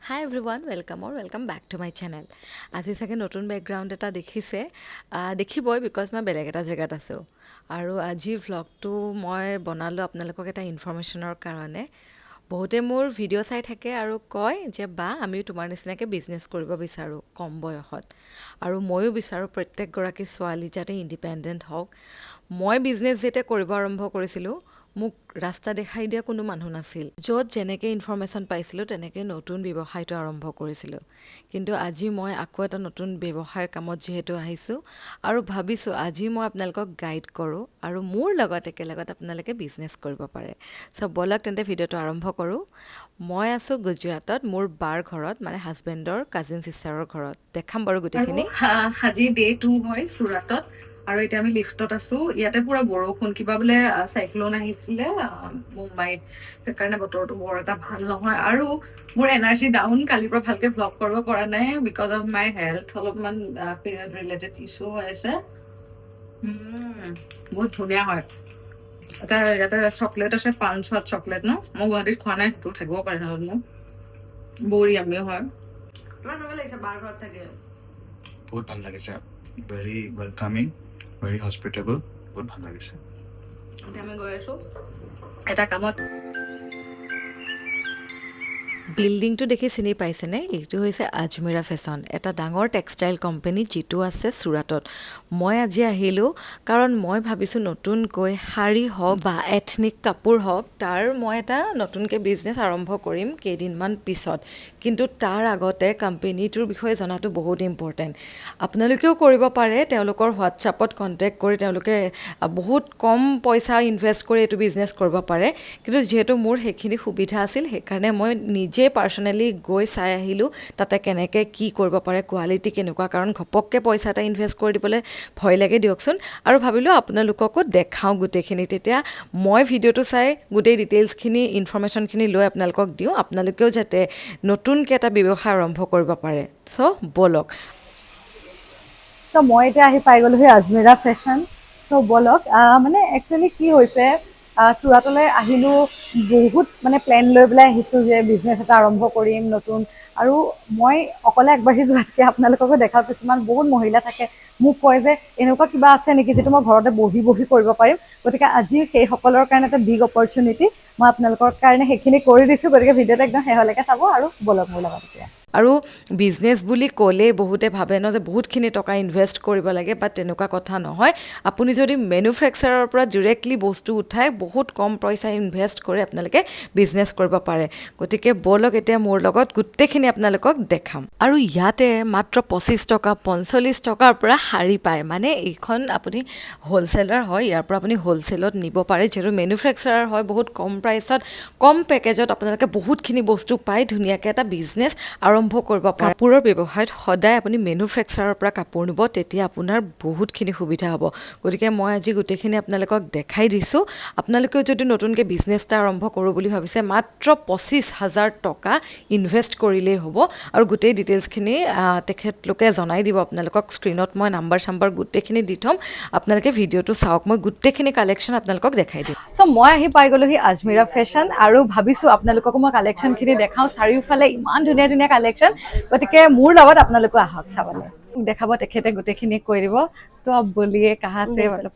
High everyone welcome back to my channel. আজি চাগে নতুন বেকগ্ৰাউণ্ড এটা দেখিছে, দেখিবই বিকজ মই বেলেগ এটা জেগাত আছোঁ। আৰু আজি ভ্লগটো মই বনালোঁ আপোনালোকক এটা ইনফৰমেশ্যনৰ কাৰণে। বহুতে মোৰ ভিডিঅ' চাই থাকে আৰু কয় যে বা আমিও তোমাৰ নিচিনাকৈ বিজনেছ কৰিব বিচাৰোঁ কম বয়সত। আৰু ময়ো বিচাৰোঁ প্ৰত্যেকগৰাকী ছোৱালী যাতে ইণ্ডিপেণ্ডেণ্ট হওক। মই বিজনেছ যেতিয়া কৰিব আৰম্ভ কৰিছিলোঁ, মোক ৰাস্তা দেখাই দিয়া কোনো মানুহ নাছিল। য'ত যেনেকৈ ইনফৰমেশ্যন পাইছিলোঁ তেনেকৈ নতুন ব্যৱসায়টো আৰম্ভ কৰিছিলোঁ। কিন্তু আজি মই আকৌ এটা নতুন ব্যৱসায়ৰ কামত যিহেতু আহিছোঁ আৰু ভাবিছোঁ আজি মই আপোনালোকক গাইড কৰোঁ আৰু মোৰ লগত একেলগত আপোনালোকে বিজনেছ কৰিব পাৰে। চ' ব'লক তেন্তে ভিডিঅ'টো আৰম্ভ কৰোঁ। মই আছোঁ গুজৰাটত, মোৰ বাৰ ঘৰত, মানে হাজবেণ্ডৰ কাজিন ছিষ্টাৰৰ ঘৰত। দেখাম বাৰু গোটেইখিনি। আজি ডে 2 হয় চুৰাটত, আৰু এতিয়া আমি লিফ্টত আছো। ইয়াতে পুৰা বৰষুণ, কিবা বোলে চাইক্লন আহিছিলে মুম্বাইত, সেইকাৰণে বতৰটো বৰ এটা ভাল নহয়। আৰু মোৰ এনাৰ্জি ডাউন, কালিৰ পৰা ভালকে ভ্লগ কৰিব পৰা নাই বিকজ অফ মাই হেল্থ। অলপমান পিৰিয়ড ৰিলেটেড ইছ্যু হৈ আছে। বহুত ধুনীয়া হয়। এটা ইয়াতে চকলেট আছে, 5 চকলেট ন, মই গুৱাহাটীত খোৱা নাই, সেইটো থাকিব পাৰে নাজানো। বৰ য়ামি হয়। তোমাৰ কেনেকুৱা লাগিছে বাৰ ঘৰত থাকে? বহুত ভাল লাগিছে, ভেৰি ৱেলকামিং, ভেৰি হস্পিটেবল, বহুত ভাল লাগিছে। এতিয়া আমি গৈ আছো এটা কামত। বিল্ডিংটো দেখি চিনি পাইছেনে? এইটো হৈছে আজমিৰা ফেশ্বন, এটা ডাঙৰ টেক্সটাইল কোম্পানী যিটো আছে চুৰাটত। মই আজি আহিলোঁ কাৰণ মই ভাবিছোঁ নতুনকৈ শাৰী হওক বা এথনিক কাপোৰ হওক, তাৰ মই এটা নতুনকৈ বিজনেছ আৰম্ভ কৰিম কেইদিনমান পিছত। কিন্তু তাৰ আগতে কোম্পেনীটোৰ বিষয়ে জনাটো বহুত ইম্পৰ্টেণ্ট। আপোনালোকেও কৰিব পাৰে, তেওঁলোকৰ হোৱাটছআপত কণ্টেক্ট কৰি তেওঁলোকে বহুত কম পইচা ইনভেষ্ট কৰি এইটো বিজনেছ কৰিব পাৰে। কিন্তু যিহেতু মোৰ সেইখিনি সুবিধা আছিল, সেইকাৰণে মই নিজে পাৰ্চনেলি গৈ চাই আহিলোঁ তাতে কেনেকৈ কি কৰিব পাৰে, কোৱালিটি কেনেকুৱা। কাৰণ ঘপককৈ পইচা এটা ইনভেষ্ট কৰি দিবলৈ ভয় লাগে দিয়কচোন। আৰু ভাবিলোঁ আপোনালোককো দেখাওঁ গোটেইখিনি, তেতিয়া মই ভিডিঅ'টো চাই গোটেই ডিটেইলছখিনি ইনফৰমেশ্যনখিনি লৈ আপোনালোকক দিওঁ, আপোনালোকেও যাতে নতুনকৈ এটা ব্যৱসায় আৰম্ভ কৰিব পাৰে। চ' ব'লক। ত' মই এতিয়া আহি পাই গ'লোহি আজমিৰা ফেশ্বন। চ' ব'লক, মানে একচুৱেলি কি হৈছে, চুৰাটলৈ আহিলোঁ, বহুত মানে প্লেন লৈ পেলাই আহিছোঁ যে বিজনেছ এটা আৰম্ভ কৰিম নতুন। আৰু মই অকলে আগবাঢ়ি যোৱাতকৈ আপোনালোককো দেখাওঁ। কিছুমান বহুত মহিলা থাকে, মোক কয় যে এনেকুৱা কিবা আছে নেকি যিটো মই ঘৰতে বহি বহি কৰিব পাৰিম। গতিকে আজি সেইসকলৰ কাৰণে এটা বিগ অপৰচুনিটি, মই আপোনালোকৰ কাৰণে সেইখিনি কৰি দিছোঁ। গতিকে ভিডিঅ'টো একদম শেহলৈকে চাব আৰু ব'লক মোৰ লগত এতিয়া। আৰু বিজনেছ বুলি ক'লেই বহুতে ভাবে ন যে বহুতখিনি টকা ইনভেষ্ট কৰিব লাগে, বাট তেনেকুৱা কথা নহয়। আপুনি যদি মেনুফেকচাৰৰ পৰা ডিৰেক্টলি বস্তু উঠাই বহুত কম পইচা ইনভেষ্ট কৰি আপোনালোকে বিজনেছ কৰিব পাৰে। গতিকে ব'লক এতিয়া মোৰ লগত গোটেইখিনি আপোনালোকক দেখাম। আৰু ইয়াতে মাত্ৰ 25 টকা 45 টকাৰ পৰা শাৰী পায়, মানে এইখন আপুনি হ'লচেলাৰ হয়, ইয়াৰ পৰা আপুনি হ'লচেলত নিব পাৰে। যিহেতু মেনুফেকচাৰাৰ হয়, বহুত কম প্ৰাইচত কম পেকেজত আপোনালোকে বহুতখিনি বস্তু পায়, ধুনীয়াকৈ এটা বিজনেছ আৰম্ভ কৰিব পাৰে। কাপোৰৰ ব্যৱসায়ত সদায় আপুনি মেনুফেকচাৰৰ পৰা কাপোৰ নিব, তেতিয়া আপোনাৰ বহুতখিনি সুবিধা হ'ব। গতিকে মই আজি গোটেইখিনি আপোনালোকক দেখাই দিছোঁ। আপোনালোকেও যদি নতুনকৈ বিজনেছ এটা আৰম্ভ কৰোঁ বুলি ভাবিছে, মাত্ৰ 25,000 টকা ইনভেষ্ট কৰিলেই হ'ব। আৰু গোটেই ডিটেইলছখিনি তেখেতলোকে জনাই দিব আপোনালোকক। স্ক্ৰীণত মই নাম্বাৰ চাম্বাৰ গোটেইখিনি দি থ'ম, আপোনালোকে ভিডিঅ'টো চাওক। মই গোটেইখিনি কালেকশ্যন আপোনালোকক দেখাই দিম। চ' মই আহি পাই গ'লোহি আজমিৰা ফেশ্বন, আৰু ভাবিছোঁ আপোনালোককো মই কালেকশ্যনখিনি দেখাওঁ। চাৰিওফালে ইমান ধুনীয়া ধুনীয়া কালেকশ্যন, গতিকে মোৰ লগত আপোনালোকো আহক চাবলৈ। দেখাব তেখেতে গোটেইখিনি কৈ দিব। তো अब बोलिए कहाँ से, मतलब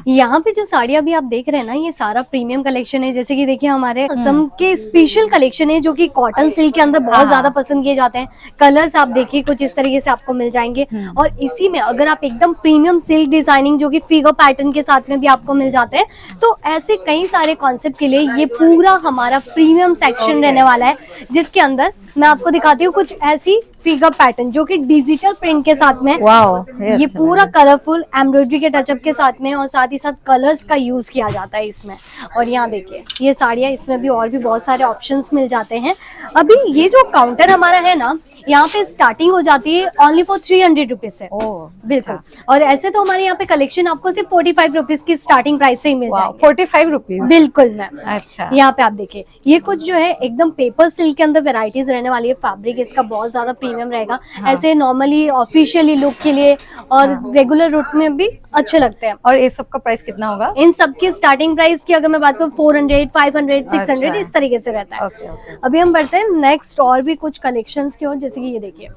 यहाँ पे जो साड़ियाँ भी आप देख रहे हैं ना, ये सारा प्रीमियम कलेक्शन है। जैसे कि देखिए हमारे असम के स्पेशल कलेक्शन है, जो कि कॉटन सिल्क के अंदर बहुत ज्यादा पसंद किए जाते हैं। कलर्स आप देखिए कुछ इस तरीके से आपको मिल जाएंगे। और इसी में अगर आप एकदम प्रीमियम सिल्क डिजाइनिंग, जो कि फिगर पैटर्न के साथ में भी आपको मिल जाते हैं, तो ऐसे कई सारे कॉन्सेप्ट के लिए ये पूरा हमारा प्रीमियम सेक्शन रहने वाला है। जिसके अंदर मैं आपको दिखाती हूँ कुछ ऐसी फिगर पैटर्न जो कि डिजिटल प्रिंट के साथ में, ये पूरा कलरफुल एम्ब्रॉयडरी के टचअप के साथ में, और साथ ही साथ कलर्स का यूज किया जाता है इसमें। और यहाँ देखिए ये साड़ियाँ, इसमें भी और भी बहुत सारे ऑप्शंस मिल जाते हैं। अभी ये जो काउंटर हमारा है ना, यहाँ पे स्टार्टिंग हो जाती है ओनली फॉर 300 रुपीज से। ओह बिल्कुल। और ऐसे तो हमारे यहाँ पे कलेक्शन आपको सिर्फ 45 रुपीज की स्टार्टिंग प्राइस से ही मिल जाएगी। 45 रुपीज। बिल्कुल मैम। अच्छा, यहाँ पे आप देखिए ये कुछ जो है एकदम पेपर सिल्क के अंदर वेराइटीज रहने वाली है। फैब्रिक इसका बहुत ज्यादा प्रीमियम रहेगा। ऐसे नॉर्मली ऑफिशियली लुक के लिए और रेगुलर रूट में भी अच्छे लगते हैं। और ये सब का प्राइस कितना होगा? इन सब की स्टार्टिंग प्राइस की अगर मैं बात करूँ 400, 500, 600 अच्छा। इस तरीके से रहता है। Okay okay. अभी हम बढ़ते हैं नेक्स्ट और भी कुछ कलेक्शंस की ओर। जैसे कि ये देखिए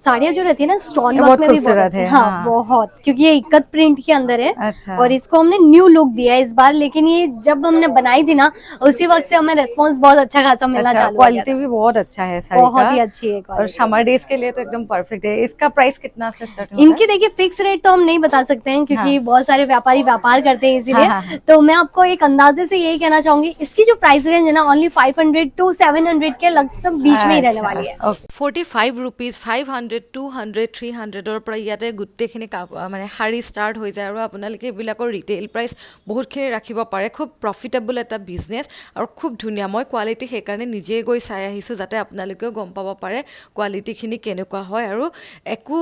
साड़ियाँ जो रहती है ना स्टोन ये वर्क बहुत में भी खूबसूरत बहुत है, हाँ, हाँ। बहुत, क्योंकि ये इक्कत प्रिंट के अंदर है। अच्छा। और इसको हमने न्यू लुक दिया है इस बार, लेकिन ये जब हमने बनाई थी ना उसी वक्त से हमें रिस्पांस बहुत अच्छा खासा मिलना अच्छा, चालू हो गया क्वालिटी था। भी बहुत अच्छा है साड़ी का। बहुत ही अच्छी है और quality। समर डेज के लिए तो एकदम परफेक्ट है। इसका प्राइस कितना से स्टार्ट होता है? इनकी देखिए फिक्स रेट तो हम नहीं बता सकते हैं क्योंकि हाँ। बहुत सारे व्यापारी व्यापार करते हैं इसीलिए। हाँ। तो मैं आपको एक अंदाजे से यही कहना चाहूंगी, इसकी जो प्राइस रेंज है ना ओनली 500 to 700 के लगभग बीच में ही रहने वाली है। ओके। 45 रुपीज 500 200 300ৰ পৰা ইয়াতে গোটেইখিনি মানে শাৰী ষ্টাৰ্ট হৈ যায় আৰু আপোনালোকে এইবিলাকৰ ৰিটেইল প্ৰাইচ বহুতখিনি ৰাখিব পাৰে। খুব প্ৰফিটেবল এটা বিজনেছ আৰু খুব ধুনীয়া। মই কোৱালিটি সেইকাৰণে নিজেই গৈ চাই আহিছোঁ যাতে আপোনালোকেও গম পাব পাৰে কোৱালিটিখিনি কেনেকুৱা হয় আৰু একো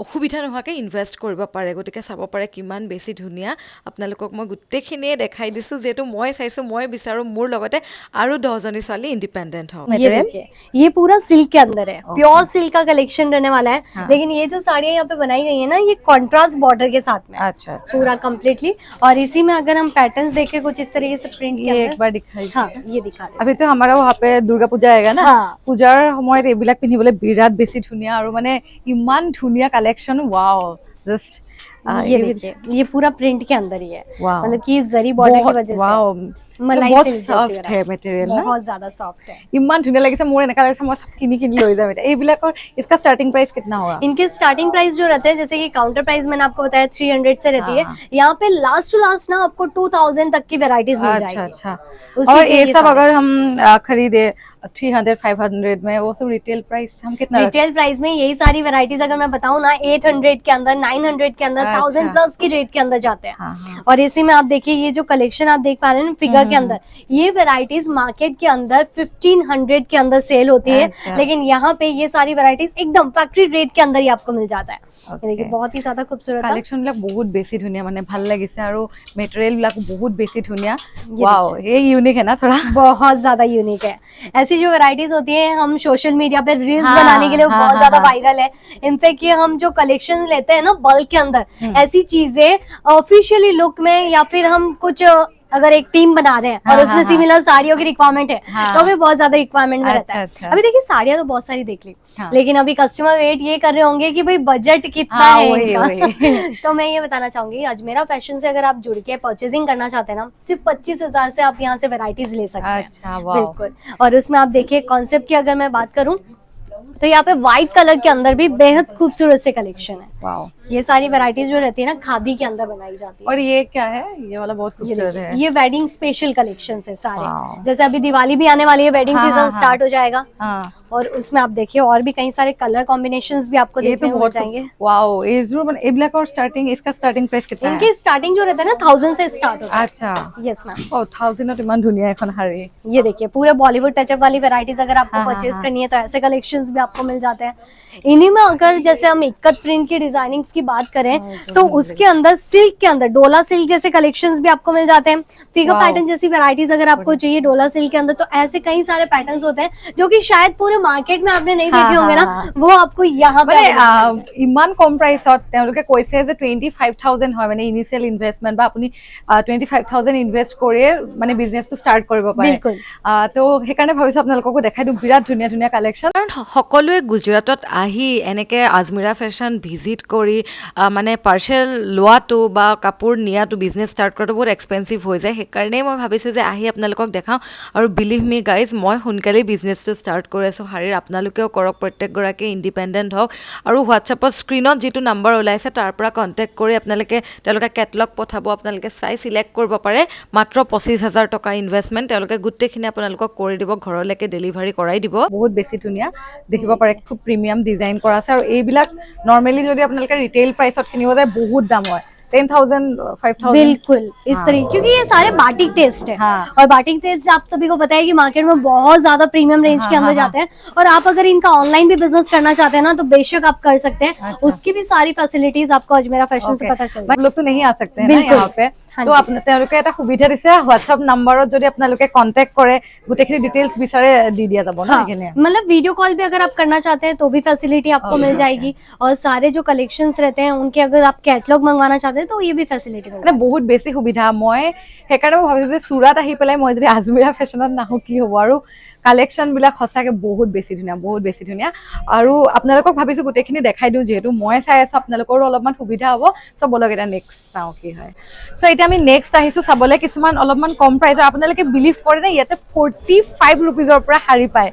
অসুবিধা নোহোৱাকৈ ইনভেষ্ট কৰিব পাৰে। গতিকে চাব পাৰে কিমান বেছি ধুনীয়া। আপোনালোকক মই গোটেইখিনিয়ে দেখাই দিছোঁ যিহেতু মই চাইছোঁ, মই বিচাৰোঁ মোৰ লগতে আৰু 10জনী ছোৱালী ইণ্ডিপেণ্ডেণ্ট হওক। ये देखिए ये पूरा सिल्क के अंदर है, प्योर सिल्क का कलेक्शन रहने वाला है। हाँ। लेकिन ये जो साड़ियाँ यहाँ पे बनाई गई है ना ये कॉन्ट्रास्ट बॉर्डर के साथ में है। अच्छा अच्छा। पूरा कम्प्लीटली। और इसी में अगर हम पैटर्न्स देखें कुछ इस तरीके से प्रिंट के ये एक अंदर, बार दिखाई। हाँ ये दिखा रहे अभी तो हमारा वहाँ पे दुर्गा पूजा आएगा ना। हाँ। পূজাৰ সময়ত এইবিলাক পিন্ধিবলৈ বিৰাট বেছি ধুনীয়া আৰু মানে ইমান ধুনীয়া কালেকশ্যন। वाओ जस्ट हैं। ये देखिए ये पूरा प्रिंट के अंदर ही है। वाओ। मतलब कि जरी बॉर्डर की वजह वाओ, से मलाई बहुत सिल्क जैसी सॉफ्ट variety। है मटेरियल ना। बहुत ज्यादा सॉफ्ट है। ইমান ধুনীয়া লাগিছে মোৰ। এনেকা লাগিছে মই সব কিনি কিনি লৈ যাম এতিয়া। এইবিলাকৰ इसका स्टार्टिंग प्राइस कितना होगा? इनके स्टार्टिंग प्राइस जो रहते हैं जैसे कि काउंटर प्राइस मैंने आपको बताया 300 से रहती हाँ। है। यहाँ पे लास्ट टू लास्ट ना आपको 2000 तक की वेराइटीज मिल अच्छा जाएगी। अच्छा। उसी और के ये ये सब सारे। अगर हम खरीदे 300 500 में, वो सब रिटेल प्राइस हम कितना रखते रिटेल प्राइस में यही सारी वेराइटीज अगर मैं बताऊं ना 800 के अंदर, 900 के अंदर, अच्छा। 1000 प्लस की रेट के अंदर जाते हैं। हाँ, हाँ। और इसी में आप देखिए ये जो कलेक्शन आप देख पा रहे हैं फिगर के अंदर, ये वेराइटीज मार्केट के अंदर 1500 के अंदर सेल होती है। अच्छा। लेकिन यहाँ पे ये सारी वेराइटीज एकदम फैक्ट्री रेट के अंदर ही आपको मिल जाता है। Okay। ये देखिए बहुत ही ज्यादा खूबसूरत है। কালেকশ্যন বিলাক বহুত বেছি ধুনীয়া, মানে ভাল লাগিছে আৰু মেটেৰিয়েল বিলাক বহুত বেছি ধুনীয়া। वाओ, ये यूनिक है ना थोड़ा। बहुत ज्यादा यूनिक है। ऐसी जो वैरायटीज होती है हम सोशल मीडिया पे रील्स हाँ, बनाने के लिए हाँ, बहुत हाँ, ज्यादा हाँ। वायरल है। इनफैक्ट ये हम जो कलेक्शन लेते हैं ना बल्क के अंदर, ऐसी चीजें ऑफिशियली लुक में या फिर हम कुछ अगर एक टीम बना रहे हैं और हाँ, उसमें हाँ, सिमिलर साड़ियों की रिक्वायरमेंट है हाँ। तो भी बहुत ज्यादा रिक्वायरमेंट में रहता अच्छा, है। अच्छा। अभी देखिए साड़ियाँ तो बहुत सारी देख ली, हाँ। लेकिन अभी कस्टमर वेट ये कर रहे होंगे कि भाई बजट कितना हाँ, है वही, इनका। वही। तो मैं ये बताना चाहूंगी अजमेरा फैशन से अगर आप जुड़ के परचेजिंग करना चाहते हैं ना सिर्फ 25,000 से आप यहाँ से वेराइटीज ले सकते हैं। अच्छा, वाओ। बिल्कुल। और उसमें आप देखिए कॉन्सेप्ट की अगर मैं बात करूं तो यहाँ पे व्हाइट कलर के अंदर भी बेहद खूबसूरत से कलेक्शन है। वाओ। ये सारी वैरायटीज जो रहती है ना खादी के अंदर बनाई जाती है। और ये क्या है? ये वाला बहुत ये खूबसूरत देखिए, है। ये वेडिंग स्पेशल कलेक्शन है वाव। सारे। जैसे अभी दिवाली भी आने वाली है, वेडिंग हाँ, सीजन हाँ, हाँ। स्टार्ट हो जाएगा। हाँ, और उसमें आप देखिए और भी कई सारे कलर कॉम्बिनेशंस भी आपको ये देखने तो को मिल बहुत जाएंगे। वाओ। ये जरूर মানে এইবিলাকৰ স্টার্টিং, इसका स्टार्टिंग प्राइस कितना है? इनकी स्टार्टिंग जो रहता है ना 1000 से स्टार्ट होता अच्छा। है। Yes ma'am. ओ 1000 इमान धुनिया এখন শাড়ী। ये देखिए पूरे बॉलीवुड टचअप वाली वैरायटीज अगर आपको हाँ, हाँ, परचेज हाँ। करनी है तो ऐसे कलेक्शंस भी आपको मिल जाते हैं। इन्हीं में अगर जैसे हम इक्कत प्रिंट की डिजाइनिंग्स की बात करें तो उसके अंदर सिल्क के अंदर डोला सिल्क जैसे कलेक्शंस भी आपको मिल जाते हैं। फिगर वाव। पैटर्न जैसी वैरायटीज अगर आपको चाहिए डोला सिल्क के अंदर तो ऐसे कई सारे पैटर्न्स होते हैं जो कि शायद पूरे मार्केट में आपने नहीं हाँ, देखे होंगे हाँ, ना, हाँ। वो आपको यहाँ पे মানে available मिल जाएंगे। ইমান কম প্ৰাইচত তেওঁলোকে কৈছে যে 25,000 হয় মানে ইনিশিয়াল ইনভেষ্টমেন্ট বা আপুনি 25,000 ইনভেষ্ট কৰি মানে বিজনেসটো ষ্টাৰ্ট কৰিব পাৰে। बिल्कुल। তো সেইকাৰণে ভাবিছো আপোনালোককো দেখাই দিওঁ বিৰাট ধুনীয়া ধুনীয়া কালেকশ্যন। কাৰণ সকলোৱে গুজৰাটত আহি এনেকৈ আজমিৰা ফেশ্বন ভিজিট কৰি মানে পাৰ্চেল লোৱাটো বা কাপোৰ নিয়াটো বিজনেছ ষ্টাৰ্ট কৰাটো বহুত এক্সপেঞ্চিভ হৈ যায়। সেইকাৰণেই মই ভাবিছোঁ যে আহি আপোনালোকক দেখাওঁ। আৰু বিলিভ মি গাইজ, মই সোনকালেই বিজনেছটো ষ্টাৰ্ট কৰি আছোঁ শাৰীৰ। আপোনালোকেও কৰক, প্ৰত্যেকগৰাকী ইণ্ডিপেণ্ডেণ্ট হওক। আৰু হোৱাটছএপত স্ক্ৰীণত যিটো নাম্বাৰ ওলাইছে তাৰ পৰা কণ্টেক্ট কৰি তেওঁলোকে কেটলগ পঠাব, আপোনালোকে চাই চিলেক্ট কৰিব পাৰে। মাত্ৰ 25,000 টকা ইনভেষ্টমেণ্ট, তেওঁলোকে গোটেইখিনি আপোনালোকক কৰি দিব, ঘৰলৈকে ডেলিভাৰী কৰাই দিব। বহুত বেছি ধুনীয়া দেখিব পাৰে, খুব প্ৰিমিয়াম ডিজাইন কৰা আছে। আৰু এইবিলাক নৰ্মেলি যদি আপোনালোকে ৰিটেইল প্ৰাইচত কিনিব যায় বহুত দাম হয়, 10,000 5,000 बिल्कुल इस हाँ। तरीके, क्योंकि ये सारे बाटिक टेस्ट है। हाँ। और बाटिक टेस्ट आप सभी को पता है कि मार्केट में बहुत ज्यादा प्रीमियम रेंज हाँ, के अंदर हाँ, जाते हैं, और आप अगर इनका ऑनलाइन भी बिजनेस करना चाहते हैं ना तो बेशक आप कर सकते हैं। अच्छा। उसकी भी सारी फैसिलिटीज आपको अजमेरा फैशन से Okay. पता चल বাট লোক তো नहीं आ सकते हैं ना बिल्कुल। यहाँ पे हाँ তো जी। তেওঁলোকে এটা সুবিধা দিছে হোৱাটছআপ নম্বৰত যদি আপোনালোকে কন্টেক্ট কৰে গোটেইখিনি ডিটেইলছ বিচাৰে দি দিয়া যাব ন हाँ, সেইখিনি मतलब वीडियो कॉल भी अगर आप करना चाहते हैं तो भी फैसिलिटी आपको Okay, मिल okay. जाएगी। और सारे जो कलेक्शंस रहते हैं उनके अगर आप कैटलॉग मंगवाना चाहते हैं तो ये भी फैसिलिटी मिल মানে বহুত বেছি সুবিধা মই সেইকাৰণে মই ভাবিছো যে চুৰাত আহি পেলাই মই যদি আজমেৰা ফেশ্বনত নাহো কি হ'ব আৰু কালেকশ্যন বিলাক সঁচাকে বহুত বেছি ধুনীয়া আৰু আপোনালোকক ভাবিছো গোটেইখিনি দেখাই দিওঁ যিহেতু মই চাই আছো আপোনালোকৰো অলপমান সুবিধা হ'ব চ' বলক এটা নেক্সট চাওঁ কি হয় চ' এতিয়া আমি নেক্সট আহিছো চাবলৈ কিছুমান অলপমান কম প্ৰাইজৰ আপোনালোকে বিলিভ কৰে নে ইয়াতে 45 ৰুপিজৰ পৰা শাৰী পায়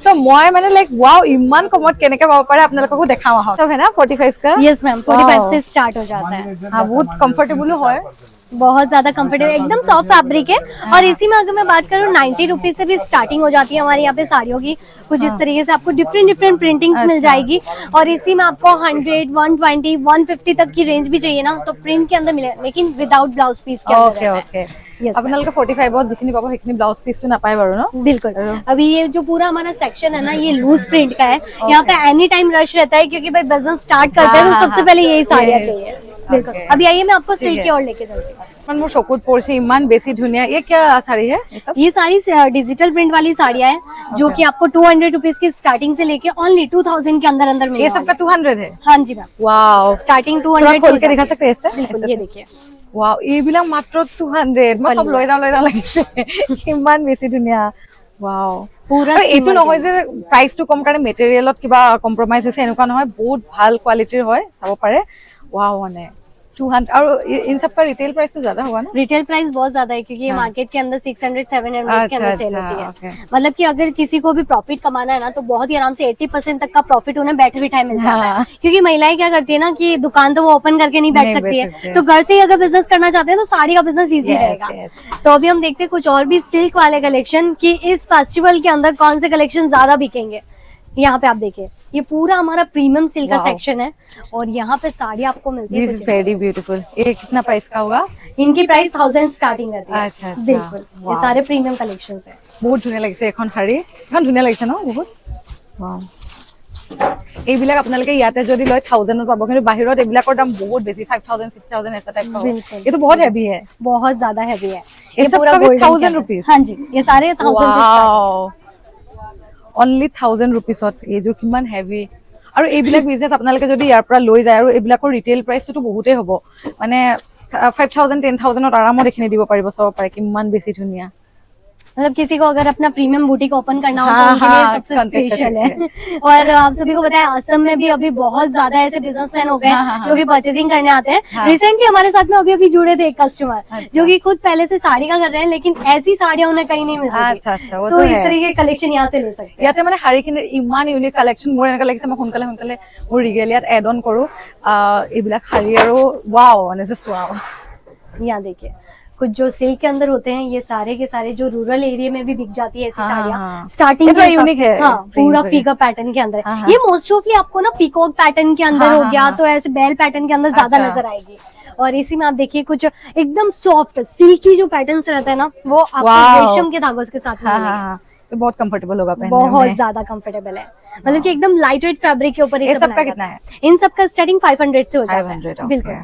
চ' মই মানে লাইক ৱাও ইমান কমত কেনেকে পাব পাৰে আপোনালোককো দেখাও আহক চব है ना 45 का यस मैम 45 से स्टार्ट हो जाता है। हाँ बहुत कंफर्टेबल হয় बहुत ज्यादा कंफर्टेबल, एकदम सॉफ्ट फैब्रिक है। और इसी में अगर मैं बात करूँ 90 रुपीज से भी स्टार्टिंग हो जाती है हमारे यहाँ पे साड़ियों की। कुछ इस तरीके से आपको डिफरेंट प्रिंटिंग्स मिल जाएगी। और इसी में आपको 100, 120, 150 तक की रेंज भी चाहिए ना तो प्रिंट के अंदर मिले, लेकिन विदाउट ब्लाउज पीस के अंदर ओके रहता है। ओके Yes, আপোনালোকে 45 ত যিখিনি পাব সেইখিনি ব্লাউজ পিসটো নাপায় বাৰু ন बिल्कुल। अभी ये जो पूरा हमारा सेक्शन है ना ये लूज प्रिंट का है। यहाँ पे एनी टाइम रश रहता है क्योंकि भाई बिजनेस स्टार्ट करते हैं तो सबसे पहले यही साड़ियाँ चाहिए। बिल्कुल। अभी आइए मैं आपको सिल्क की ओर लेके चलती हूँ। ইমান মোৰ চকুত পৰিছে ইমান বেছি ধুনীয়া ये क्या साड़ी है ये सब ये सारी डिजिटल प्रिंट वाली साड़ियाँ हैं जो कि आपको 200 रुपीज की स्टार्टिंग से लेके ओनली 2000 के अंदर अंदर ये मिलेगा। सब का 200 है हाँ जी मैम, वाओ स्टार्टिंग थोड़ा 200 खोल के दिखा सकते हैं इससे बिल्कुल, ये देखिए वाओ এইবিলাক মাত্ৰ 200 মই সব লৈ যাওঁ লাগিছে ইমান বেছি ধুনীয়া वाओ पूरा আৰু এইটো simple নহয় যে প্ৰাইসটো কম কাৰণে মেটেৰিয়েলত কিবা কম্প্ৰমাইজ হৈছে এনেকুৱা নহয় বহুত ভাল কোৱালিটিৰ হয় চাব পাৰে वाओ মানে 200 और इन सब का रिटेल प्राइस तो ज्यादा होगा ना रिटेल प्राइस बहुत ज्यादा है क्योंकि ये हाँ। मार्केट के अंदर 600, 700 के अंदर सेल अच्छा, होती है। ओके। मतलब कि अगर किसी को भी प्रॉफिट कमाना है ना तो बहुत ही आराम से 80% तक का प्रॉफिट उन्हें बैठे बिठाए मिल जाता हाँ। है। क्योंकि महिलाएं क्या करती है ना कि दुकान तो वो ओपन करके नहीं बैठ नहीं सकती बैठ सकती है, है। तो घर से ही अगर बिजनेस करना चाहते हैं तो साड़ी का बिजनेस इजी Yes, रहेगा। yes। तो अभी हम देखते हैं कुछ और भी सिल्क वाले कलेक्शन कि इस फेस्टिवल के अंदर कौन से कलेक्शन ज्यादा बिकेंगे। यहाँ पे आप देखिए ये पूरा हमारा प्रीमियम सिल्क का Wow। सेक्शन है और यहाँ पे साड़ी आपको मिलती है दिस कुछ इज इस वेरी ब्यूटीफुल ये कितना प्राइस का होगा तरह। इनकी प्राइस 1000 स्टार्टिंग रहती है। अच्छा, अच्छा। बिल्कुल, ये Wow। सारे प्रीमियम कलेक्शन है। বহুত ধুনীয়া লাগিছে এখন শাড়ী এখন ধুনীয়া লাগিছে ন বহুত ওয়াও এইবিলাক আপোনালোকে ইয়াতে যদি লয় 1000 পাব কিন্তু বাহিৰত এইবিলাকৰ দাম বহুত বেছি 5000 6000 ऐसा टाइप का बिल्कुल। ये तो बहुत हैवी है बहुत ज्यादा हैवी है। ये सब का भी golden 1000 के अंदर। रुपीस? हाँ जी, ये सारे 1000 से start है। वाओ অনলি 1000 रुपीसत এইযোৰ কিমান হেভি আৰু এইবিলাক বিজনেস আপোনালোকে যদি ইয়াৰ পৰা লৈ যায় আৰু এইবিলাকৰ ৰিটেল প্ৰাইসটো বহুতেই হ'ব মানে 5000 10000ত আৰামত এখিনি দিব পাৰিব চাব পাৰে কিমান বেছি ধুনীয়া मतलब किसी को अगर अपना प्रीमियम बुटीक ओपन करना हो हाँ, तो उनके लिए हाँ, सबसे contact कर स्पेशल सकते है। और आप सभी को पता है असम में भी अभी बहुत ज्यादा ऐसे बिजनेसमैन हो गए हाँ, हाँ, जो कि परचेसिंग करने आते हैं। हाँ। रिसेंटली हमारे साथ में अभी जुड़े थे एक कस्टमर अच्छा। जो कि खुद पहले से साड़ी का कर रहे हैं लेकिन ऐसी साड़ियां उन्हें कहीं नहीं मिलती अच्छा अच्छा वो तो तो इस है तरीके के कलेक्शन यहाँ से ले सकते हैं। ইয়াতে মানে শাড়ীখিনিৰ ইমান ইউনিক কালেকশ্যন মোৰ এনেকুৱা লাগিছে মই সোনকালে মোৰ ৰিগেলিয়াত এড অন কৰো এইবিলাক শাড়ী আৰু ৱাও মানে জাষ্ট ৱাও यहाँ देखिए कुछ जो सिल्क के अंदर होते हैं ये सारे के सारे जो रूरल एरिया में भी बिक जाती है ऐसी हाँ, साड़ियाँ हाँ। स्टार्टिंग ये थोड़ा unique है, हाँ पूरा print फीका पैटर्न के अंदर हाँ, हाँ। ये मोस्ट ऑफली आपको ना पीकॉक पैटर्न के अंदर हाँ, हो हाँ, गया हाँ। तो ऐसे बेल पैटर्न के अंदर ज्यादा अच्छा। नजर आएगी। और इसी में आप देखिए कुछ एकदम सॉफ्ट सिल्की जो पैटर्न्स रहते हैं ना वो आपको वाव। रेशम के धागों के साथ हाँ मिलेंगे। हाँ हाँ तो बहुत कंफर्टेबल होगा पहनने बहुत में ज्यादा कंफर्टेबल है मतलब कि एकदम लाइट वेट फैब्रिक के ऊपर ये सब सबका बनाया कितना जाता है। इन सब का स्टार्टिंग 500 से हो जाता 500, है। okay। बिल्कुल।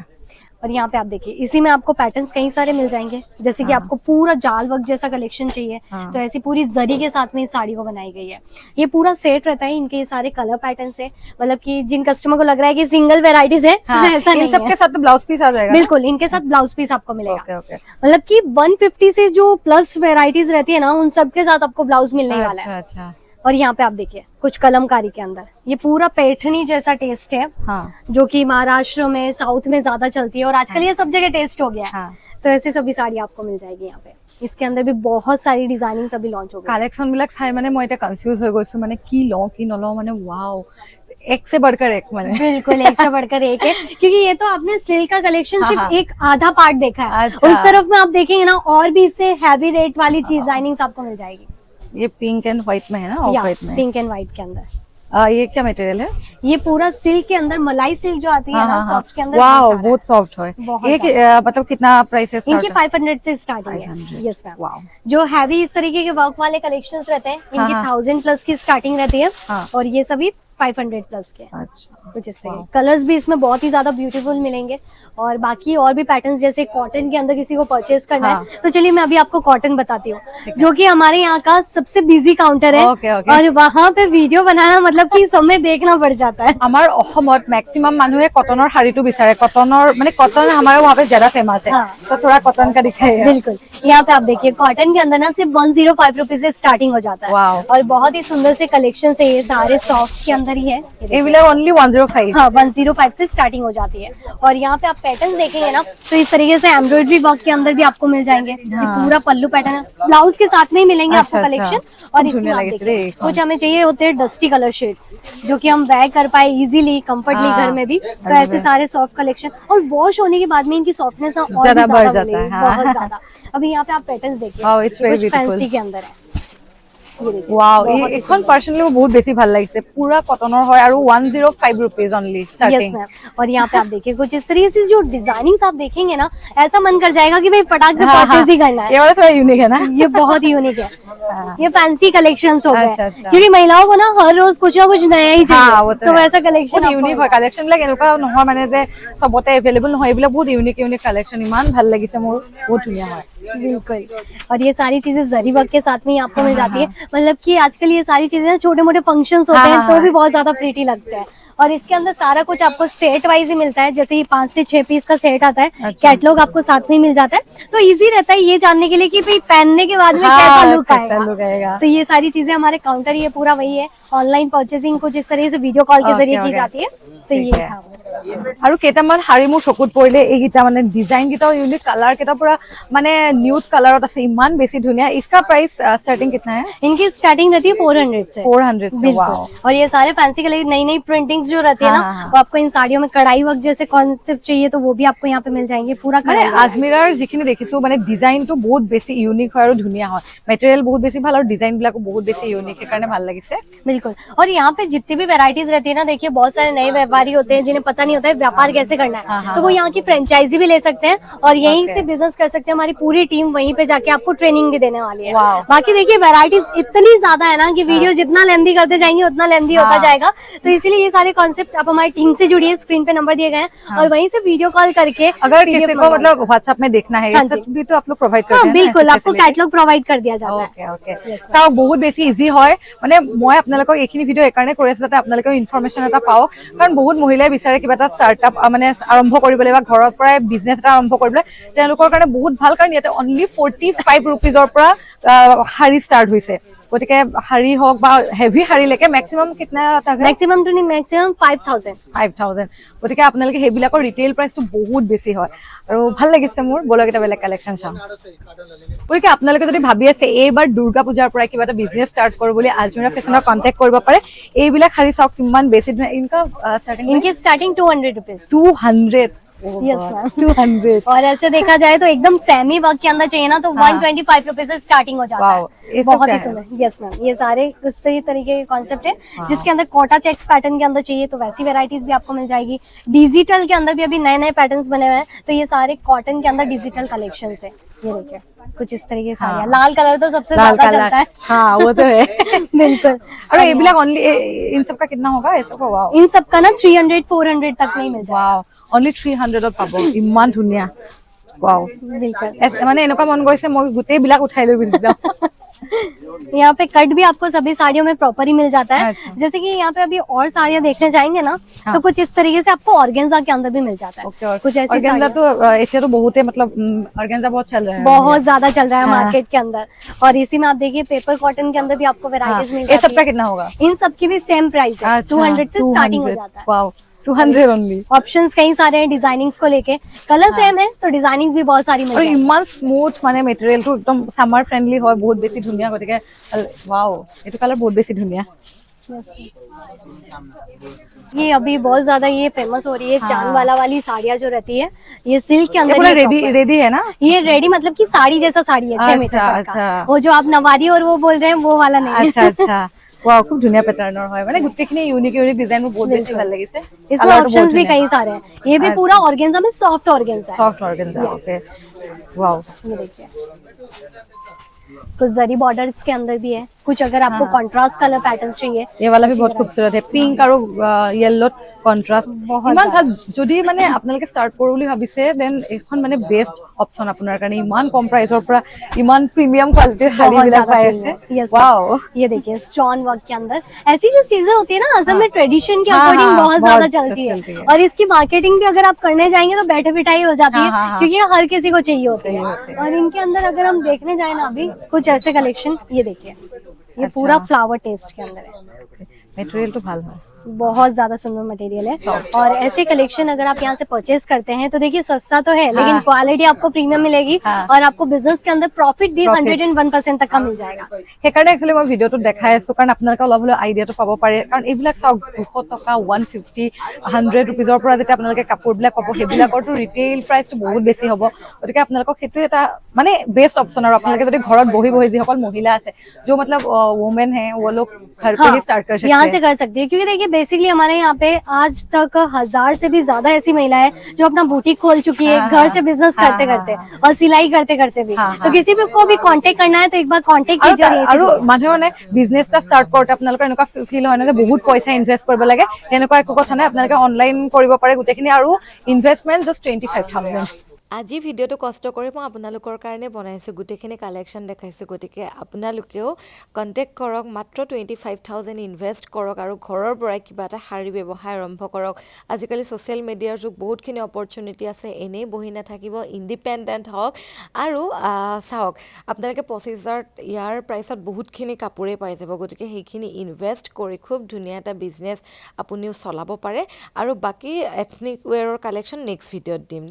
और यहाँ पे आप देखिए इसी में आपको पैटर्न्स कई सारे मिल जाएंगे जैसे कि हाँ। आपको पूरा जाल वर्क जैसा कलेक्शन चाहिए हाँ। तो ऐसी पूरी जरी के साथ में इस साड़ी को बनाई गई है। ये पूरा सेट रहता है इनके ये सारे कलर पैटर्न्स है मतलब कि जिन कस्टमर को लग रहा है कि सिंगल वेराइटीज है हाँ, ऐसा इन नहीं सब के है। साथ तो ब्लाउज पीस आ जाएगा ना? बिल्कुल इनके साथ ब्लाउज पीस आपको मिलेगा। ओके ओके मतलब कि 150 से जो प्लस वेराइटीज रहती है ना उन सब के साथ आपको ब्लाउज मिलने वाला है। अच्छा अच्छा और यहाँ पे आप देखिए कुछ कलमकारी के अंदर ये पूरा पैठनी जैसा टेस्ट है हाँ जो कि महाराष्ट्र में साउथ में ज्यादा चलती है और आजकल ये सब जगह टेस्ट हो गया है। हाँ तो ऐसी सभी साड़ी आपको मिल जाएगी यहाँ पे। इसके अंदर भी बहुत सारी डिजाइनिंग सभी लॉन्च हो गई। কালেকশ্যন বিলাক চাই মানে মই এটা কনফিউজ হৈ গৈছো মানে কি লওঁ কি নলওঁ মানে ৱাও এক से बढ़कर एक মানে बिल्कुल एक से बढ़कर एक है क्योंकि ये तो आपने सिल्क का कलेक्शन हाँ, सिर्फ हाँ। एक आधा पार्ट देखा है। अच्छा। उस तरफ में आप देखेंगे ना और भी इससे हैवी रेट वाली डिजाइनिंग आपको मिल जाएगी। ये पिंक एंड व्हाइट में है ना ऑफ या व्हाइट में पिंक एंड व्हाइट के अंदर ये क्या मटेरियल है? ये पूरा सिल्क के अंदर मलाई सिल्क जो आती है ना, सॉफ्ट के अंदर वाओ, बहुत सारा है। बहुत सॉफ्ट है। बहुत ये मतलब कितना प्राइस है? इनके 500 से स्टार्टिंग है। 500 यस मैम। वाओ। जो हैवी इस तरीके के वर्क वाले कलेक्शंस रहते हैं, इनकी 1000 प्लस की स्टार्टिंग रहती है। हाँ। और ये सभी 500 प्लस के। अच्छा, कुछ इस तरह कलर्स भी इसमें बहुत ही ज्यादा ब्यूटीफुल मिलेंगे। और बाकी और भी पैटर्न्स, जैसे कॉटन के अंदर किसी को परचेज करना हाँ। है, तो चलिए मैं अभी आपको कॉटन बताती हूँ, जो कि हमारे यहाँ का सबसे बिजी काउंटर है। Okay, okay. और वहाँ पे वीडियो बनाना मतलब कि समय देखना पड़ जाता है। আমাৰ অসমত मैक्सिमम মানুহে কটনৰ শাড়ীটো বিচাৰে, কটনৰ মানে কটন हमारे वहाँ पे ज्यादा फेमस है। हाँ। तो थोड़ा कॉटन का दिखाइए। बिल्कुल, यहाँ पे आप देखिए कॉटन के अंदर ना सिर्फ 105 रुपीज से स्टार्टिंग हो जाता है। वाओ। और बहुत ही सुंदर से कलेक्शन है, ये सारे सॉफ्ट के अंदर ही है। এইবিলাক ओनली 105। हाँ, 105 से स्टार्टिंग हो जाती है। और यहाँ पे आप पैटर्न देखेंगे ना, तो इस तरीके से एम्ब्रॉयडरी वर्क के अंदर भी आपको मिल जाएंगे। ये पूरा पल्लू पैटर्न है, ब्लाउज के साथ में ही मिलेंगे आपको अच्छा, कलेक्शन। अच्छा। और खूब इसमें धुनिया आप लगे देखिए रे। कुछ हमें चाहिए होते हैं डस्टी कलर शेड्स, जो कि हम वेयर कर पाए इजीली, कंफर्टली हाँ। घर में भी। तो अरे ऐसे वाह। सारे सॉफ्ट कलेक्शन, और वॉश होने के बाद में इनकी सॉफ्टनेस और भी ज्यादा बढ़ ज्यादा जाता बढ़ेगी, है, हाँ। बहुत ज्यादा। अभी यहाँ पे आप पैटर्न देखिए, Wow, it's very कुछ beautiful। फैंसी के अंदर है। ये देखिए, वाओ, बहुत ही এইখন পার্সোনালি মোৰ বহুত বেছি ভাল লাগিছে। পুৰা কটনৰ হয় আৰু 105 rupees only yes starting. Ma'am. और यहाँ पे आप देखिए कुछ इस तरीके से जो डिजाइनिंग्स आप देखेंगे ना, ऐसा मन कर जाएगा कि भाई फटाक से परचेज ही करना है। ये वाला थोड़ा यूनिक है ना? ये बहुत ही यूनिक है। ये फैंसी कलेक्शंस हो गए, अच्छा, अच्छा। क्योंकि महिलाओं को ना हर रोज कुछ ना कुछ नया ही चाहिए। हाँ, वो तो तो है। वैसा कलेक्शन বহুত ইউনিক হয় কালেকশ্যন বিলাক, এনেকুৱা নহয় মানে যে চবতে এভেইলেবল নহয়, এইবিলাক বহুত ইউনিক ইউনিক কালেকশ্যন, ইমান ভাল লাগিছে মোৰ, বহুত ধুনীয়া হয়। बिल्कुल। और ये सारी चीजें जरी वर्क के साथ में ही आपको मिल जाती है। मतलब कि आजकल ये सारी चीजें छोटे मोटे फंक्शंस होते हैं, तो भी बहुत ज्यादा प्रीटी लगते हैं। और इसके अंदर सारा कुछ आपको सेट वाइज ही मिलता है, जैसे ये 5 से 6 पीस का सेट आता है। कैटलॉग आपको साथ में ही मिल जाता है, तो इजी रहता है ये जानने के लिए कि भाई पहनने के बाद में कैसा लुक आएगा। तो ये सारी चीजें हमारे काउंटर, ये पूरा वही है। ऑनलाइन परचेसिंग कुछ इस तरह से वीडियो कॉल के जरिए की जाती है। तो ये था। আৰু কেইটামান শাড়ী মোৰ চকুত পৰিলে, এইকেইটা মানে ডিজাইন কেইটাও ইউনিক, কালাৰ কেইটা পুৰা মানে নিউড কালাৰত আছে, ইমান বেছি ধুনীয়া। इसका प्राइस स्टार्टिंग कितना है? इनकी स्टार्टिंग रहती है 400 से। 400 से। वाओ। बिल्कुल। और ये सारे फैंसी कलर, नई नई प्रिंटिंग्स जो रहती है हाँ, ना, हाँ। वो आपको इन साड़ियों में कढ़ाई वर्क जैसे कॉन्सेप्ट चाहिए, तो वो भी आपको यहाँ पे मिल जाएंगे। पूरा মানে कढ़ाई वर्क। আজমিৰাৰ যিখিনি দেখিছো মানে ডিজাইনটো বহুত বেছি ইউনিক হয় আৰু ধুনীয়া হয়, মেটেৰিয়েল বহুত বেছি ভাল আৰু ডিজাইন বিলাকো বহুত বেছি ইউনিক, সেইকাৰণে ভাল লাগিছে। बिल्कुल। और यहाँ पे जितनी भी वैरायटीज रहती है ना, देखिए बहुत सारे नए व्यापारी होते हैं जिन्हें पता नहीं होता है व्यापार कैसे करना है। हाँ, तो वो यहाँ की फ्रेंचाइजी भी ले सकते हैं और यहीं Okay। से बिजनेस कर सकते हैं। हमारी पूरी टीम वहीं पे जाके आपको ट्रेनिंग भी देने वाली है। Wow। बाकी देखिए वैरायटीज इतनी ज्यादा है ना कि वीडियो जितना लेंदी करते जाएंगे उतना लेंदी होता हाँ। जाएगा। तो इसीलिए ये सारे कॉन्सेप्ट आप हमारी टीम से जुड़िए, स्क्रीन पे नंबर दिए गए हैं और वहीं से वीडियो कॉल करके अगर PDF किसी को मंगवा मतलब व्हाट्सएप में देखना है, हाँ ये जी। सब भी तो आप लोग प्रोवाइड करते हाँ हैं ना, बिल्कुल, ऐसे आपको facility? कैटलॉग प्रोवाइड कर दिया जाता है। ओके ओके, চাওক বহুত বেছি ইজি হয়। মানে মই আপোনালোকক এইখিনি ভিডিঅ' এইকাৰণে কৰি আছো যাতে আপোনালোকেও ইনফৰমেশ্যন এটা পাওক, কাৰণ বহুত মহিলাই বিচাৰে কিবা এটা ষ্টাৰ্টআপ মানে আৰম্ভ কৰিবলৈ বা ঘৰৰ পৰাই বিজনেছ এটা আৰম্ভ কৰিবলৈ, তেওঁলোকৰ কাৰণে বহুত ভাল, কাৰণ ইয়াতে অনলি 45 रुपीजৰ পৰা শাড়ী ষ্টাৰ্ট হৈছে। গতিকে শাড়ী হওক বা হেভি শাড়ীলৈকে মেক্সিমাম কিतना मैक्सिमम टू नहीं, मैक्सिमम 5000। 5000। গতিকে আপোনালোকে সেইবিলাকৰ ৰিটেইল প্ৰাইচটো বহুত বেছি হয় আৰু ভাল লাগিছে মোৰ। বলক এটা বেলেগ কালেকশ্যন চাম। গতিকে আপোনালোকে যদি ভাবি আছে এইবাৰ দুৰ্গা পূজাৰ পৰা কিবা এটা বিজনেছ ষ্টাৰ্ট কৰোঁ বুলি, আজমিৰা ফেশ্বনৰ কণ্টেক্ট কৰিব পাৰে। এইবিলাক শাড়ী চাওক কিমান বেছি ধুনীয়া। ইনকা ষ্টাৰ্টিং इनकी स्टार्टिंग 200 रुपीज। 200। Yes ma'am. 200। और ऐसे देखा जाए तो एकदम सेमी वर्क के अंदर चाहिए ना, तो 125 रुपीज से स्टार्टिंग हो जाता वाओ, ये है। सब बहुत क्या ही है? सुंदर। यस मैम, ये सारे उस तरीके के कॉन्सेप्ट है जिसके अंदर कोटा चेक्स पैटर्न के अंदर चाहिए तो वैसी वेराइटीज भी आपको मिल जाएगी। डिजिटल के अंदर भी अभी नए नए पैटर्न्स बने हुए हैं, तो ये सारे कॉटन के अंदर डिजिटल कलेक्शन है। ये देखिए कुछ इस तरीके से साड़ियाँ। लाल कलर तो सबसे लाल ज्यादा कलर, चलता है। हाँ वो तो है। बिल्कुल। और এইবিলাক অনলি इन सब का कितना होगा? ऐसा को वाओ, इन सब का ना 300 400 तक में ही मिल जाएगा। वाओ, অনলি 300 পাব, ইমান ধুনীয়া। वाओ, बिल्कुल। মানে এনেকুৱা মন গৈছে মই গোটেই বিলাক উঠাই লৈ গুচি যাম। यहाँ पे कट भी आपको सभी साड़ियों में प्रॉपर ही मिल जाता है। अच्छा। जैसे कि यहाँ पे अभी और साड़ियाँ देखने जाएंगे ना, हाँ। तो कुछ इस तरीके से आपको ऑर्गेन्जा के अंदर भी मिल जाता है। ओके, और कुछ ऐसी ऑर्गेन्जा साड़ियाँ तो ऐसे तो बहुत है, मतलब ऑर्गेन्जा बहुत चल रहा है, बहुत ज्यादा चल रहा है हाँ। मार्केट के अंदर। और इसी में आप देखिए पेपर कॉटन के अंदर भी आपको हाँ। वेराइटीज मिल ये जाती सब का है। कितना होगा? इन सब की भी सेम प्राइस है, 200 से स्टार्टिंग हो जाता है। Wow, 200 only. ऑप्शंस कई सारे हैं डिजाइनिंग्स को लेके, कलर सेम है तो डिजाइनिंग भी बहुत सारी मिल और जाएगी। ইমান স্মুথ মানে মেটেৰিয়েলটো একদম সামাৰ ফ্ৰেন্ডলি হয়, বহুত বেছি ধুনীয়া। গতিকে वाओ, এইটো কালাৰ বহুত বেছি ধুনীয়া। ये अभी बहुत ज्यादा ये फेमस हो रही है चांद वाला वाली साड़ियाँ जो रहती है, ये सिल्क के ये अंदर पूरा ये रेडी proper। रेडी है ना? ये रेडी मतलब कि साड़ी जैसा साड़ी है 6 मीटर अच्छा, तक का। अच्छा। वो जो आप नवारी और वो बोल रहे हैं वो वाला नहीं है। अच्छा अच्छा। ৱাও খুব ধুনীয়া পেটাৰ্ণৰ হয় মানে গোটেইখিনি ইউনিক ডিজাইন মোৰ বহুত বেছি ভাল লাগিছে इसमें ऑप्शंस भी कई सारे हैं ये भी पूरा ऑर्गेन्जा में सॉफ्ट ऑर्गेन्जा है सॉफ्ट ऑर्गेन्जा ओके वाओ ये देखिए कुछ जरी बॉर्डर्स के अंदर भी है कुछ अगर आपको कॉन्ट्रास्ट कलर पैटर्न्स चाहिए ये वाला भी बहुत खूबसूरत है पिंक और येलो কন্ট্ৰাষ্ট ইমান ভাল যদি মানে আপোনালোকে ষ্টাৰ্ট কৰো বুলি ভাবিছে দেন এখন মানে বেষ্ট অপচন আপোনাৰ কাৰণে ইমান কম প্ৰাইসৰ পৰা ইমান প্ৰিমিয়াম কোৱালিটিৰ শাড়ী বিলাক পাই আছে वाओ ये देखिए स्टोन वर्क के अंदर ऐसी जो चीजें होती है ना असम में ट्रेडिशन के अकॉर्डिंग बहुत ज्यादा चलती है और इसकी मार्केटिंग भी अगर आप करने जाएंगे तो बैठे बिठाई हो जाती है क्योंकि ये हर किसी को चाहिए होती है और इनके अंदर अगर हम देखने जाए ना अभी कुछ ऐसे कलेक्शन ये देखिए ये पूरा फ्लावर टेस्ट के अंदर है मटेरियल तो ভাল হয় बहुत ज्यादा सुंदर मटेरियल है और ऐसे कलेक्शन अगर आप यहाँ से परचेज करते हैं तो देखिए सस्ता तो है लेकिन क्वालिटी आपको प्रीमियम मिलेगी और आपको बिजनेस के अंदर प्रॉफिट भी 101% तक का मिल जाएगा সেইকাৰণে একচুয়ালি মই ভিডিওটো দেখাই আছো কাৰণ আপোনালোকে অলপ হলেও আইডিয়াটো পাব পাৰে কাৰণ এইবিলাক চাওক 200 টকা 150 100 रुपीजৰ পৰা যেতিয়া আপোনালোকে কাপোৰবিলাক পাব সেইবিলাকৰটো ৰিটেইল প্ৰাইচটো বহুত বেছি হ'ব গতিকে আপোনালোকক সেইটো এটা মানে বেষ্ট অপচন আৰু আপোনালোকে যদি ঘৰত বহি বহি যিসকল মহিলা আছে जो मतलब वुमेन है वो लोग घर पे ही स्टार्ट कर सकते हैं यहाँ से कर सकती है क्योंकि देखिए बेसिकली हमारे यहाँ पे आज तक 1000 से भी ज्यादा ऐसी महिलाएं जो अपना बुटीक खोल चुकी है घर से बिजनेस करते करते और सिलाई करते करते भी तो किसी भी को भी कांटेक्ट करना है तो एक बार कांटेक्ट कीजिए আৰু মানুহে মানে বিজনেস এটা ষ্টাৰ্ট কৰোতে আপোনালোকৰ এনেকুৱা ফিল হয় না যে বহুত পইচা ইনভেষ্ট কৰিব লাগে তেনেকুৱা একো কথা নাই আপোনালোকে অনলাইন কৰিব পাৰে গোটেইখিনি আৰু ইনভেষ্টমেন্ট জাস্ট 25000 আজি ভিডিঅ'টো কষ্ট কৰি মই আপোনালোকৰ কাৰণে বনাইছোঁ গোটেইখিনি কালেকশ্যন দেখাইছোঁ গতিকে আপোনালোকেও কণ্টেক্ট কৰক মাত্ৰ 25000 ইনভেষ্ট কৰক আৰু ঘৰৰ পৰাই কিবা এটা শাড়ী ব্যৱসায় আৰম্ভ কৰক আজিকালি ছ'চিয়েল মিডিয়াৰ যুগ বহুতখিনি অপৰচুনিটি আছে এনেই বহি নাথাকিব ইণ্ডিপেণ্ডেণ্ট হওক আৰু চাওক আপোনালোকে 25000 ইয়াৰ প্ৰাইচত বহুতখিনি কাপোৰেই পাই যাব গতিকে সেইখিনি ইনভেষ্ট কৰি খুব ধুনীয়া এটা বিজনেছ আপুনিও চলাব পাৰে আৰু বাকী এথনিক ৱেৰৰ কালেকশ্যন নেক্সট ভিডিঅ'ত দিম